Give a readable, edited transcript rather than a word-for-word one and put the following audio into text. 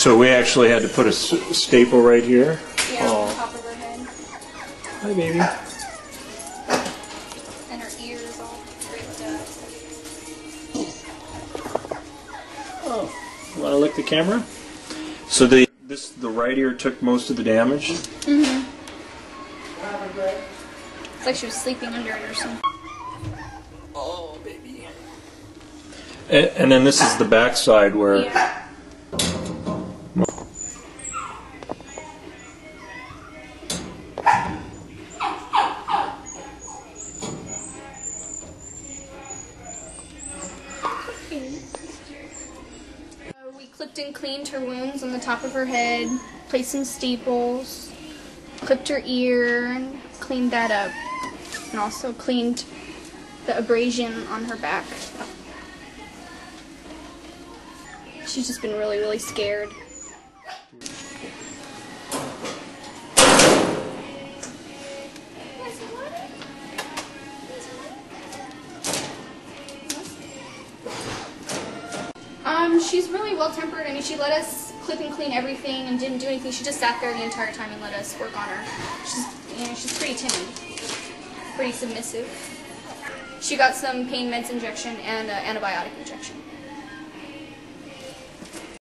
So we actually had to put a staple right here. Yeah, on the top of her head. Hi, baby. And her ears all ripped up. Oh, you want to lick the camera? So the right ear took most of the damage. Mm-hmm. It's like she was sleeping under it or something. Oh, baby. And then this is the back side where. Yeah. We clipped and cleaned her wounds on the top of her head, placed some staples, clipped her ear, and cleaned that up, and also cleaned the abrasion on her back. She's just been really, really scared. She's really well-tempered. I mean, she let us clip and clean everything and didn't do anything. She just sat there the entire time and let us work on her. She's pretty timid, pretty submissive. She got some pain meds injection and an antibiotic injection.